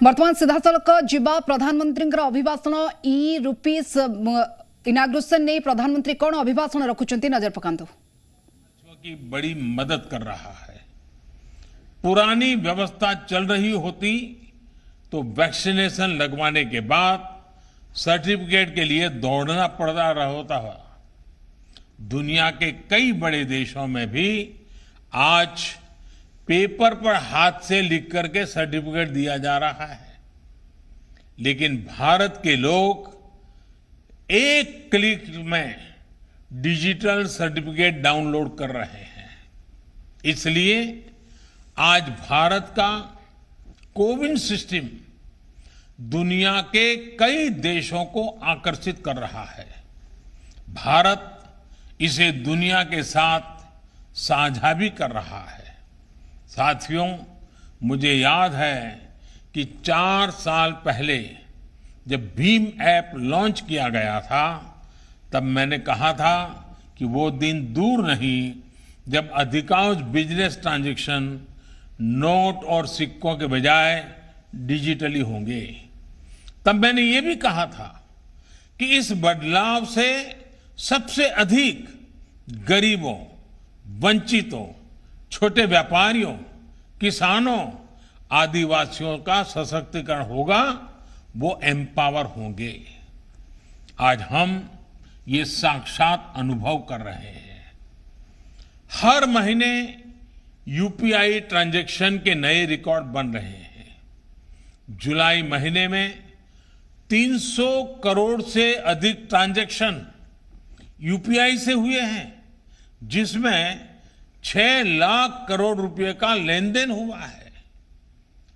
वर्तमान सीधासलख जीवा प्रधानमंत्री अभिभाषण ई रुपीस इनाग्रेशन ने प्रधानमंत्री कौन अभिभाषण रखुंट नजर पकांतु की बड़ी मदद कर रहा है। पुरानी व्यवस्था चल रही होती तो वैक्सीनेशन लगवाने के बाद सर्टिफिकेट के लिए दौड़ना पड़ रहा होता है। दुनिया के कई बड़े देशों में भी आज पेपर पर हाथ से लिख करके सर्टिफिकेट दिया जा रहा है, लेकिन भारत के लोग एक क्लिक में डिजिटल सर्टिफिकेट डाउनलोड कर रहे हैं। इसलिए आज भारत का कोविन सिस्टम दुनिया के कई देशों को आकर्षित कर रहा है। भारत इसे दुनिया के साथ साझा भी कर रहा है। साथियों, मुझे याद है कि 4 साल पहले जब भीम ऐप लॉन्च किया गया था, तब मैंने कहा था कि वो दिन दूर नहीं जब अधिकांश बिजनेस ट्रांजैक्शन नोट और सिक्कों के बजाय डिजिटली होंगे। तब मैंने ये भी कहा था कि इस बदलाव से सबसे अधिक गरीबों, वंचितों, छोटे व्यापारियों, किसानों, आदिवासियों का सशक्तिकरण होगा, वो एम्पावर होंगे। आज हम ये साक्षात अनुभव कर रहे हैं। हर महीने यूपीआई ट्रांजैक्शन के नए रिकॉर्ड बन रहे हैं। जुलाई महीने में 300 करोड़ से अधिक ट्रांजैक्शन यूपीआई से हुए हैं, जिसमें 6 लाख करोड़ रुपए का लेन देन हुआ है।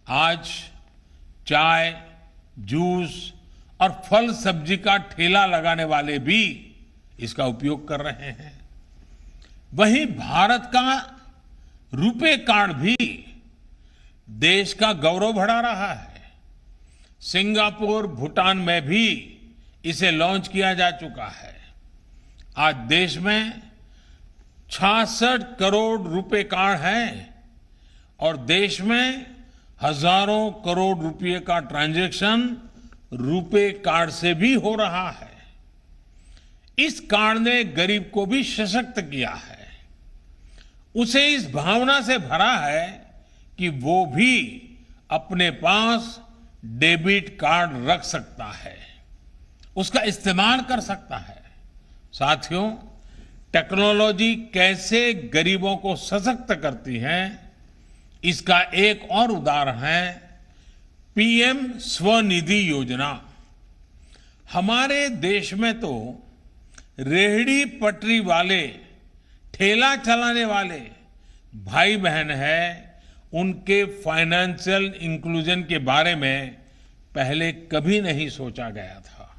आज चाय, जूस और फल सब्जी का ठेला लगाने वाले भी इसका उपयोग कर रहे हैं। वहीं भारत का रुपे कार्ड भी देश का गौरव बढ़ा रहा है। सिंगापुर, भूटान में भी इसे लॉन्च किया जा चुका है। आज देश में 66 करोड़ रुपए कार्ड हैं और देश में हजारों करोड़ रुपए का ट्रांजैक्शन रुपे कार्ड से भी हो रहा है। इस कार्ड ने गरीब को भी सशक्त किया है। उसे इस भावना से भरा है कि वो भी अपने पास डेबिट कार्ड रख सकता है, उसका इस्तेमाल कर सकता है। साथियों, टेक्नोलॉजी कैसे गरीबों को सशक्त करती है, इसका एक और उदाहरण है पीएम स्वनिधि योजना। हमारे देश में तो रेहड़ी पटरी वाले, ठेला चलाने वाले भाई बहन हैं, उनके फाइनेंशियल इंक्लूजन के बारे में पहले कभी नहीं सोचा गया था।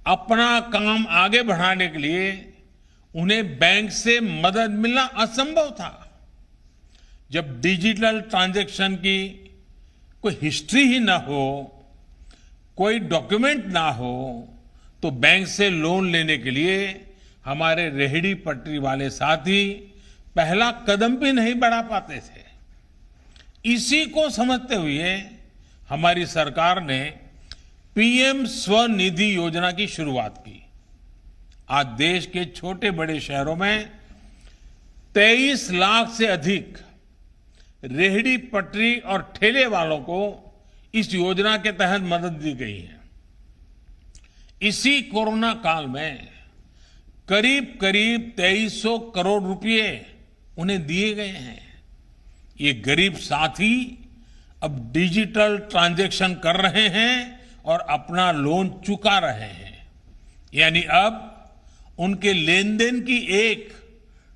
अपना काम आगे बढ़ाने के लिए उन्हें बैंक से मदद मिलना असंभव था। जब डिजिटल ट्रांजैक्शन की कोई हिस्ट्री ही ना हो, कोई डॉक्यूमेंट ना हो, तो बैंक से लोन लेने के लिए हमारे रेहड़ी पटरी वाले साथी पहला कदम भी नहीं बढ़ा पाते थे। इसी को समझते हुए हमारी सरकार ने पीएम स्वनिधि योजना की शुरुआत की। आज देश के छोटे बड़े शहरों में 23 लाख से अधिक रेहड़ी पटरी और ठेले वालों को इस योजना के तहत मदद दी गई है। इसी कोरोना काल में करीब करीब 2300 करोड़ रुपए उन्हें दिए गए हैं। ये गरीब साथी अब डिजिटल ट्रांजैक्शन कर रहे हैं और अपना लोन चुका रहे हैं। यानी अब उनके लेन देन की एक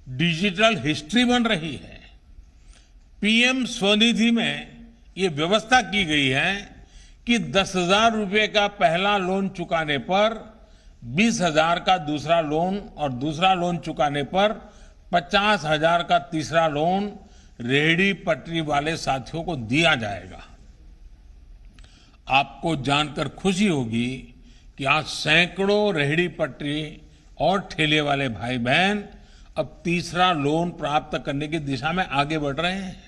डिजिटल हिस्ट्री बन रही है। पीएम स्वनिधि में ये व्यवस्था की गई है कि 10,000 रुपए का पहला लोन चुकाने पर 20,000 का दूसरा लोन और दूसरा लोन चुकाने पर 50,000 का तीसरा लोन रेहड़ी पटरी वाले साथियों को दिया जाएगा। आपको जानकर खुशी होगी कि आज सैकड़ों रेहड़ी पटरी और ठेले वाले भाई बहन अब तीसरा लोन प्राप्त करने की दिशा में आगे बढ़ रहे हैं।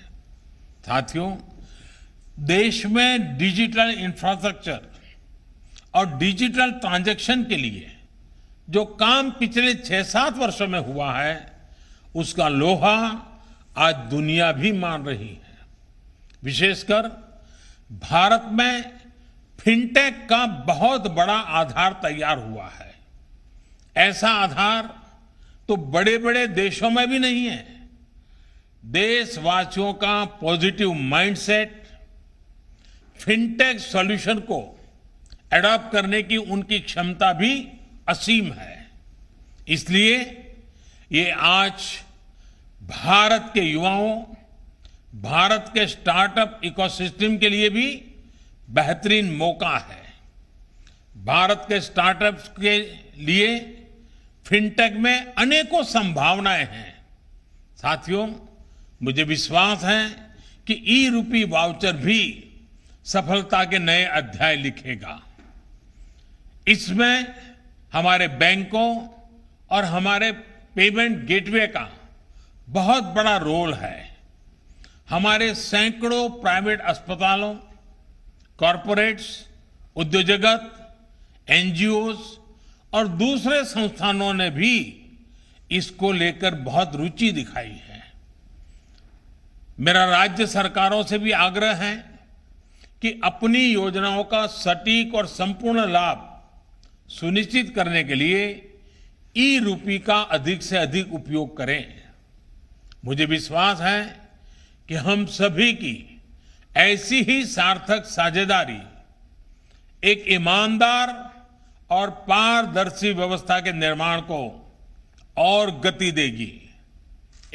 साथियों, देश में डिजिटल इंफ्रास्ट्रक्चर और डिजिटल ट्रांजैक्शन के लिए जो काम पिछले 6-7 वर्षों में हुआ है, उसका लोहा आज दुनिया भी मान रही है। विशेषकर भारत में फिनटेक का बहुत बड़ा आधार तैयार हुआ है। ऐसा आधार तो बड़े बड़े देशों में भी नहीं है। देशवासियों का पॉजिटिव माइंडसेट, फिनटेक सॉल्यूशन को एडॉप्ट करने की उनकी क्षमता भी असीम है। इसलिए ये आज भारत के युवाओं, भारत के स्टार्टअप इकोसिस्टम के लिए भी बेहतरीन मौका है। भारत के स्टार्टअप्स के लिए फिनटेक में अनेकों संभावनाएं हैं। साथियों, मुझे विश्वास है कि ई रूपी वाउचर भी सफलता के नए अध्याय लिखेगा। इसमें हमारे बैंकों और हमारे पेमेंट गेटवे का बहुत बड़ा रोल है। हमारे सैकड़ों प्राइवेट अस्पतालों, कॉरपोरेट्स, उद्योग जगत, एनजीओस और दूसरे संस्थानों ने भी इसको लेकर बहुत रुचि दिखाई है। मेरा राज्य सरकारों से भी आग्रह है कि अपनी योजनाओं का सटीक और संपूर्ण लाभ सुनिश्चित करने के लिए ई रूपी का अधिक से अधिक उपयोग करें। मुझे विश्वास है कि हम सभी की ऐसी ही सार्थक साझेदारी एक ईमानदार और पारदर्शी व्यवस्था के निर्माण को और गति देगी।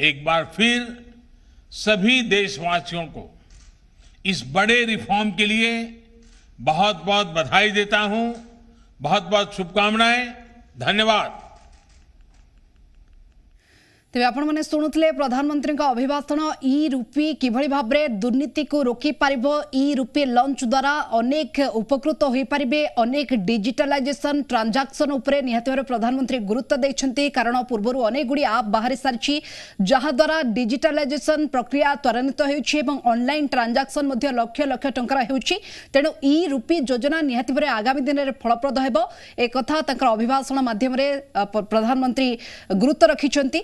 एक बार फिर सभी देशवासियों को इस बड़े रिफॉर्म के लिए बहुत बहुत बधाई देता हूं, बहुत बहुत शुभकामनाएं। धन्यवाद। तेज आपण मैंने शुणुले प्रधानमंत्री अभिभाषण ई रूपी किभली भाव में दुर्नीति को रोकी पारिबो। ई रूपी लॉन्च द्वारा अनेक उपकृत हो पारिबे। अनेक डिजिटलाइजेशन ट्रांजैक्शन उपरे निहाती भाव प्रधानमंत्री गुरुत्व देइछन्ती, कारण पूर्व अनेक गुड़ी आप बाहरी सारी जहा द्वारा डिजिटलाइजेशन प्रक्रिया त्वरान्वित होउछि एवं ऑनलाइन ट्रांजैक्शन मध्ये लक्ष लक्ष टंका होउछि। तेणु ई रूपी योजना निहाती भाव आगामी दिन में फलप्रद हेबो। एक कथा तांकर अभिभाषण माध्यम प्रधानमंत्री गुरुत्व रखिछन्ती।